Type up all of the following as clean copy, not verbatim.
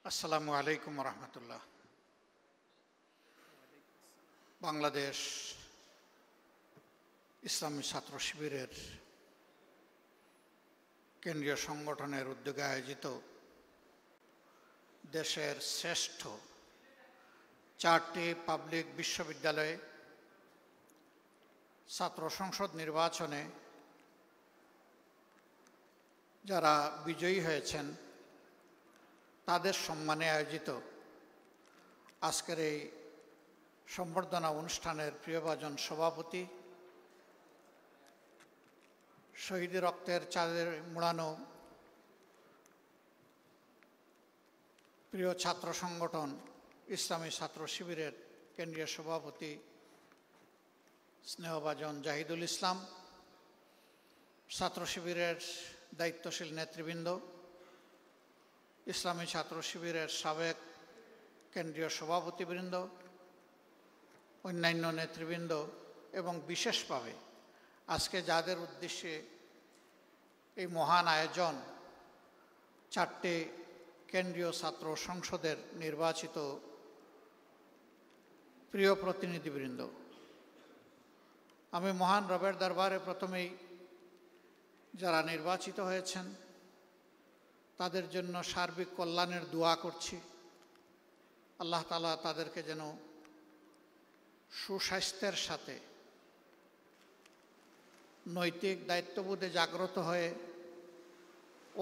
আসসালামু আলাইকুম রহমতুল্লাহ। বাংলাদেশ ইসলামী ছাত্র শিবিরের কেন্দ্রীয় সংগঠনের উদ্যোগে আয়োজিত দেশের শ্রেষ্ঠ 4টি পাবলিক বিশ্ববিদ্যালয়ে ছাত্র সংসদ নির্বাচনে যারা বিজয়ী হয়েছেন তাদের সম্মানে আয়োজিত আজকের এই সম্বর্ধনা অনুষ্ঠানের প্রিয়ভাজন সভাপতি, শহীদের রক্তের চাঁদের মুড়ানো প্রিয় ছাত্র সংগঠন ইসলামী ছাত্র শিবিরের কেন্দ্রীয় সভাপতি স্নেহভাজন জাহিদুল ইসলাম, ছাত্র শিবিরের দায়িত্বশীল নেতৃবৃন্দ, ইসলামী ছাত্র শিবিরের সাবেক কেন্দ্রীয় সভাপতিবৃন্দ, অন্যান্য নেতৃবৃন্দ এবং বিশেষভাবে আজকে যাদের উদ্দেশ্যে এই মহান আয়োজন 4টি কেন্দ্রীয় ছাত্র সংসদের নির্বাচিত প্রিয় প্রতিনিধিবৃন্দ, আমি মহান রবের দরবারে প্রথমেই যারা নির্বাচিত হয়েছেন তাদের জন্য সার্বিক কল্যাণের দোয়া করছি। আল্লাহ তাআলা তাদেরকে যেন সুস্বাস্থ্যের সাথে নৈতিক দায়িত্ববোধে জাগ্রত হয়ে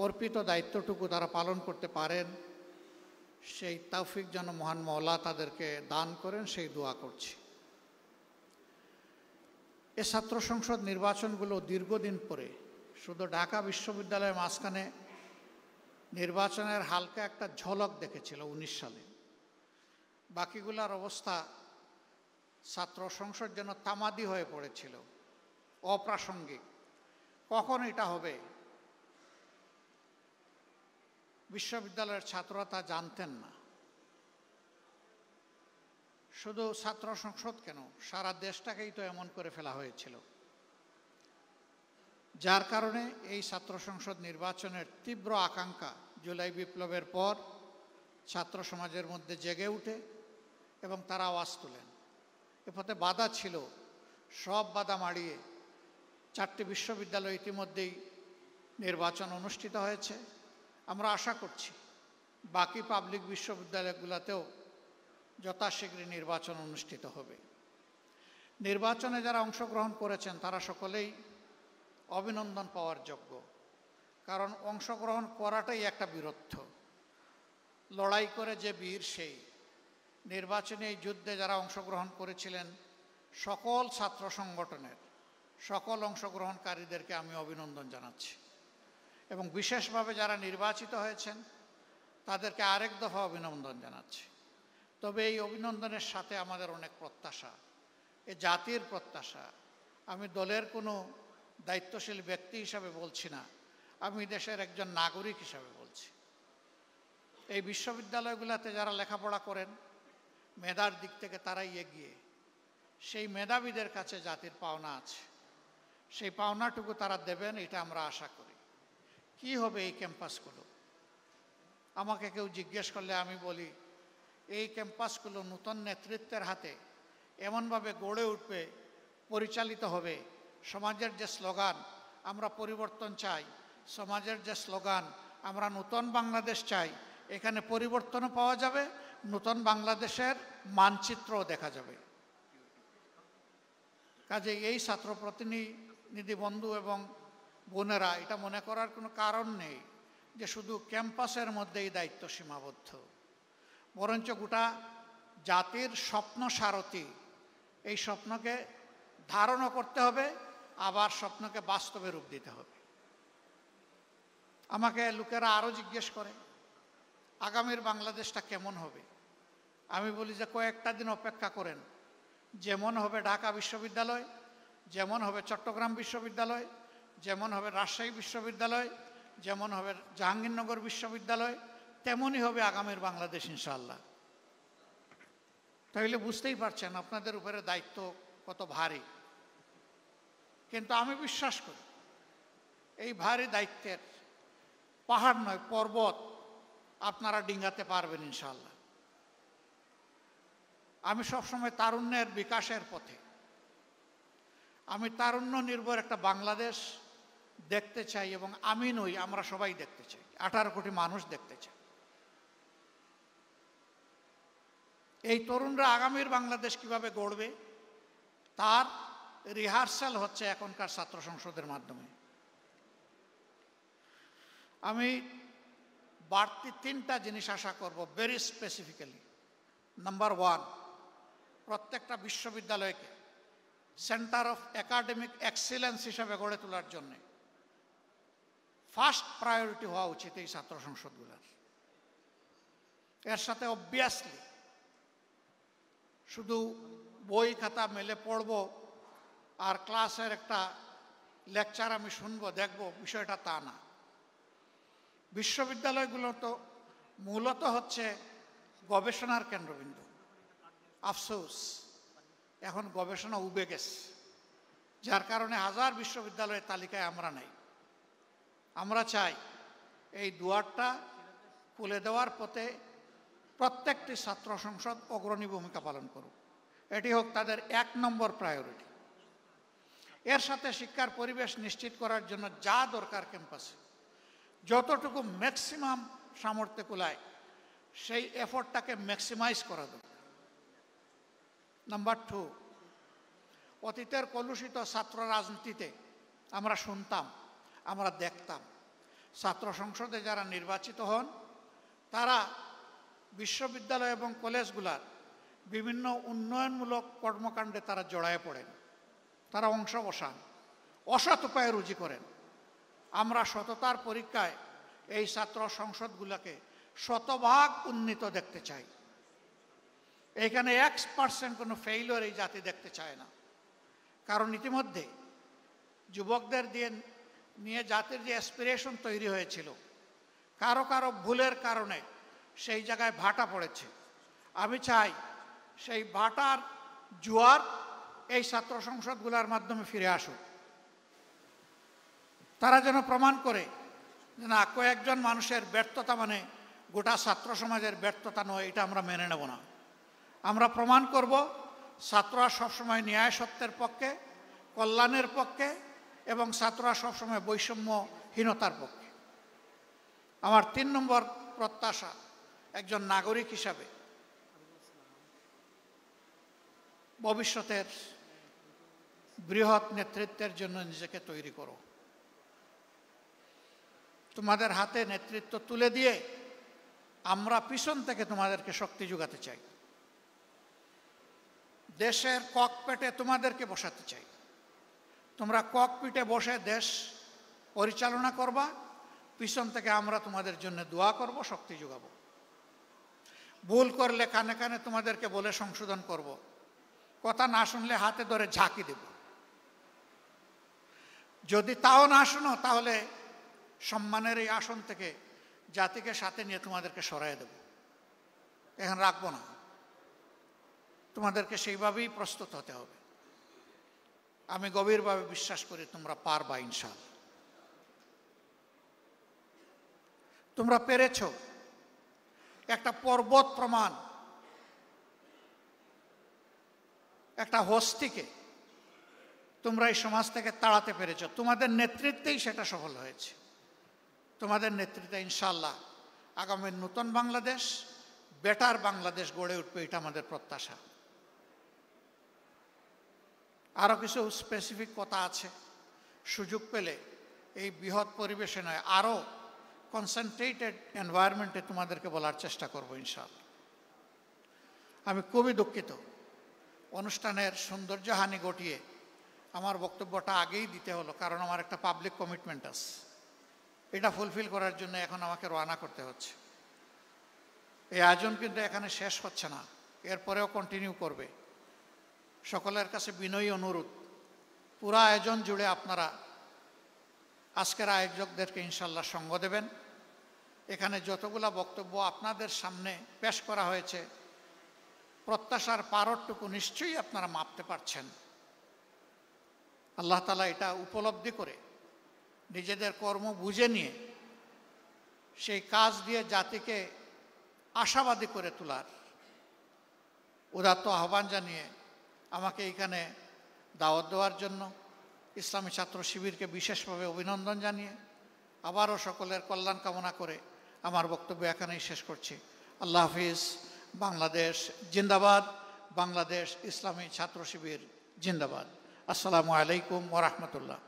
অর্পিত দায়িত্বটুকু তারা পালন করতে পারেন, সেই তৌফিক যেন মহান মওলা তাদেরকে দান করেন, সেই দোয়া করছি। এ ছাত্র সংসদ নির্বাচনগুলো দীর্ঘদিন পরে, শুধু ঢাকা বিশ্ববিদ্যালয়ের মাঝখানে নির্বাচনের হালকা একটা ঝলক দেখেছিল 19 সালে, বাকিগুলার অবস্থা ছাত্র সংসদ যেন তামাদি হয়ে পড়েছিল, অপ্রাসঙ্গিক। কখন এটা হবে বিশ্ববিদ্যালয়ের ছাত্ররা তা জানতেন না। শুধু ছাত্র সংসদ কেন, সারা দেশটাকেই তো এমন করে ফেলা হয়েছিল, যার কারণে এই ছাত্র সংসদ নির্বাচনের তীব্র আকাঙ্ক্ষা জুলাই বিপ্লবের পর ছাত্র সমাজের মধ্যে জেগে উঠে এবং তারা আওয়াজ তোলেন। এ পথে বাধা ছিল, সব বাধা মাড়িয়ে 4টি বিশ্ববিদ্যালয় ইতিমধ্যেই নির্বাচন অনুষ্ঠিত হয়েছে। আমরা আশা করছি বাকি পাবলিক বিশ্ববিদ্যালয়গুলোতেও যথাশীঘ্রই নির্বাচন অনুষ্ঠিত হবে। নির্বাচনে যারা অংশগ্রহণ করেছেন তারা সকলেই অভিনন্দন পাওয়ার যোগ্য, কারণ অংশগ্রহণ করাটাই একটা বীরত্ব। লড়াই করে যে বীর সেই। নির্বাচনী এই যুদ্ধে যারা অংশগ্রহণ করেছিলেন সকল ছাত্র সংগঠনের সকল অংশগ্রহণকারীদেরকে আমি অভিনন্দন জানাচ্ছি, এবং বিশেষভাবে যারা নির্বাচিত হয়েছেন তাদেরকে আরেক দফা অভিনন্দন জানাচ্ছি। তবে এই অভিনন্দনের সাথে আমাদের অনেক প্রত্যাশা, এ জাতির প্রত্যাশা। আমি দলের কোনো দায়িত্বশীল ব্যক্তি হিসাবে বলছি না, আমি দেশের একজন নাগরিক হিসাবে বলছি। এই বিশ্ববিদ্যালয়গুলোতে যারা লেখাপড়া করেন মেধার দিক থেকে তারাই এগিয়ে, সেই মেধাবীদের কাছে জাতির পাওনা আছে, সেই পাওনাটুকু তারা দেবেন এটা আমরা আশা করি। কি হবে এই ক্যাম্পাসগুলো? আমাকে কেউ জিজ্ঞেস করলে আমি বলি এই ক্যাম্পাসগুলো নতুন নেতৃত্বের হাতে এমনভাবে গড়ে উঠবে, পরিচালিত হবে। সমাজের যে স্লোগান আমরা পরিবর্তন চাই, সমাজের যে স্লোগান আমরা নতুন বাংলাদেশ চাই, এখানে পরিবর্তনও পাওয়া যাবে, নতুন বাংলাদেশের মানচিত্রও দেখা যাবে। কাজে এই ছাত্র প্রতিনিধি বন্ধু এবং বোনেরা এটা মনে করার কোনো কারণ নেই যে শুধু ক্যাম্পাসের মধ্যেই দায়িত্ব সীমাবদ্ধ, বরঞ্চ গোটা জাতির স্বপ্ন সারথি। এই স্বপ্নকে ধারণও করতে হবে, আবার স্বপ্নকে বাস্তবে রূপ দিতে হবে। আমাকে লোকেরা আরও জিজ্ঞেস করে আগামীর বাংলাদেশটা কেমন হবে। আমি বলি যে কয়েকটা দিন অপেক্ষা করেন, যেমন হবে ঢাকা বিশ্ববিদ্যালয়, যেমন হবে চট্টগ্রাম বিশ্ববিদ্যালয়, যেমন হবে রাজশাহী বিশ্ববিদ্যালয়, যেমন হবে জাহাঙ্গীরনগর বিশ্ববিদ্যালয়, তেমনই হবে আগামীর বাংলাদেশ ইনশাআল্লাহ। তাহলে বুঝতেই পারছেন আপনাদের উপরে দায়িত্ব কত ভারী। কিন্তু আমি বিশ্বাস করি এই ভারী দায়িত্বের পাহাড় নয়, পর্বত আপনারা ডিঙ্গাতে পারবেন ইনশাআল্লাহ। আমি সবসময় তারুণ্যের বিকাশের পথে, আমি তারুণ্য নির্ভর একটা বাংলাদেশ দেখতে চাই, এবং আমি নই, আমরা সবাই দেখতে চাই, 18 কোটি মানুষ দেখতে চাই। এই তরুণরা আগামীর বাংলাদেশ কিভাবে গড়বে তার রিহার্সাল হচ্ছে এখনকার ছাত্র সংসদের মাধ্যমে। আমি বাড়তি 3টা জিনিস আশা করব ভেরি স্পেসিফিক্যালি। নাম্বার 1, প্রত্যেকটা বিশ্ববিদ্যালয়কে সেন্টার অফ একাডেমিক এক্সিলেন্স হিসাবে গড়ে তোলার জন্য ফার্স্ট প্রায়োরিটি হওয়া উচিত এই ছাত্র সংসদগুলোর। এর সাথে অবভিয়াসলি শুধু বই খাতা মেলে পড়ব আর ক্লাসের একটা লেকচার আমি শুনবো দেখব, বিষয়টা তা না। বিশ্ববিদ্যালয়গুলো তো মূলত হচ্ছে গবেষণার কেন্দ্রবিন্দু। আফসোস এখন গবেষণা উবে গেছে, যার কারণে হাজার বিশ্ববিদ্যালয়ের তালিকায় আমরা নাই। আমরা চাই এই দুয়ারটা খুলে দেওয়ার পথে প্রত্যেকটি ছাত্র সংসদ অগ্রণী ভূমিকা পালন করুক, এটি হোক তাদের 1 নম্বর প্রায়োরিটি। এর সাথে শিক্ষার পরিবেশ নিশ্চিত করার জন্য যা দরকার ক্যাম্পাসে যতটুকু ম্যাক্সিমাম সামর্থ্য কুলায় সেই এফোর্টটাকে ম্যাক্সিমাইজ করা দরকার। নাম্বার 2, অতীতের কলুষিত ছাত্র রাজনীতিতে আমরা শুনতাম, আমরা দেখতাম, ছাত্র সংসদে যারা নির্বাচিত হন তারা বিশ্ববিদ্যালয় এবং কলেজগুলার বিভিন্ন উন্নয়নমূলক কর্মকাণ্ডে তারা জড়ায় পড়েন, তারা অংশ বসান, অসৎ উপায়ে রুজি করেন। আমরা সততার পরীক্ষায় এই ছাত্র সংসদগুলোকে শতভাগ উন্নীত দেখতে চাই। এখানে 1% কোনো ফেইলিওর এই জাতি দেখতে চায় না, কারণ ইতিমধ্যে যুবকদের নিয়ে জাতির যে অ্যাসপিরেশন তৈরি হয়েছিল, কারো কারো ভুলের কারণে সেই জায়গায় ভাটা পড়েছে। আমি চাই সেই ভাটার জোয়ার এই ছাত্র সংসদগুলোর মাধ্যমে ফিরে আসুক। তারা যেন প্রমাণ করে যে না, কয়েকজন মানুষের ব্যর্থতা মানে গোটা ছাত্র সমাজের ব্যর্থতা নয়, এটা আমরা মেনে নেব না। আমরা প্রমাণ করব ছাত্ররা সবসময় ন্যায় সত্যের পক্ষে, কল্যাণের পক্ষে, এবং ছাত্ররা সবসময় বৈষম্যহীনতার পক্ষে। আমার 3 নম্বর প্রত্যাশা, একজন নাগরিক হিসাবে ভবিষ্যতের বৃহৎ নেতৃত্বের জন্য নিজেকে তৈরি করো। তোমাদের হাতে নেতৃত্ব তুলে দিয়ে আমরা পিছন থেকে তোমাদেরকে শক্তি যোগাতে চাই। দেশের ককপিটে তোমাদেরকে বসাতে চাই। তোমরা ককপিটে বসে দেশ পরিচালনা করবা, পিছন থেকে আমরা তোমাদের জন্য দোয়া করব, শক্তি যোগাবো। ভুল করলে কানে কানে তোমাদেরকে বলে সংশোধন করব, কথা না শুনলে হাতে ধরে ঝাঁকি দেব। যদি তাও না শুনো তাহলে সম্মানের এই আসন থেকে জাতিকে সাথে নিয়ে তোমাদেরকে সরাই দেব, এখন রাখবো না। তোমাদেরকে সেইভাবেই প্রস্তুত হতে হবে। আমি গভীরভাবে বিশ্বাস করি তোমরা পারবা ইনশাআল্লাহ। তোমরা পেরেছ। একটা পর্বত প্রমাণ, একটা হস্তিকে তোমরা এই সমাজ থেকে তাড়াতে পেরেছ। তোমাদের নেতৃত্বেই সেটা সফল হয়েছে। তোমাদের নেতৃত্বে ইনশাআল্লাহ আগামী নতুন বাংলাদেশ, বেটার বাংলাদেশ গড়ে উঠবে, এটা আমাদের প্রত্যাশা। আরও কিছু স্পেসিফিক কথা আছে, সুযোগ পেলে এই বৃহৎ পরিবেশে নয় আরও কনসেন্ট্রেটেড এনভায়রনমেন্টে তোমাদেরকে বলার চেষ্টা করব ইনশাআল্লাহ। আমি খুবই দুঃখিত, অনুষ্ঠানের সৌন্দর্যহানি ঘটিয়ে আমার বক্তব্যটা আগেই দিতে হলো, কারণ আমার একটা পাবলিক কমিটমেন্ট আছে, এটা ফুলফিল করার জন্য এখন আমাকে রওনা করতে হচ্ছে। এই আয়োজন কিন্তু এখানে শেষ হচ্ছে না, এরপরেও কন্টিনিউ করবে। সকলের কাছে বিনয়ী অনুরোধ, পুরা আয়োজন জুড়ে আপনারা আজকের আয়োজকদেরকে ইনশাল্লাহ সঙ্গ দেবেন। এখানে যতগুলা বক্তব্য আপনাদের সামনে পেশ করা হয়েছে, প্রত্যাশার পারটুকু নিশ্চয়ই আপনারা মাপতে পারছেন। আল্লাহ তাআলা এটা উপলব্ধি করে নিজেদের কর্ম বুঝে নিয়ে সেই কাজ দিয়ে জাতিকে আশাবাদী করে তোলার উদাত্ত আহ্বান জানিয়ে আমাকে এখানে দাওয়াত দেওয়ার জন্য ইসলামী ছাত্র শিবিরকে বিশেষভাবে অভিনন্দন জানিয়ে আবারও সকলের কল্যাণ কামনা করে আমার বক্তব্য এখানেই শেষ করছি। আল্লাহ হাফিজ। বাংলাদেশ জিন্দাবাদ। বাংলাদেশ ইসলামী ছাত্র শিবির জিন্দাবাদ। আসসালামু আলাইকুম ওয়া রাহমাতুল্লাহ।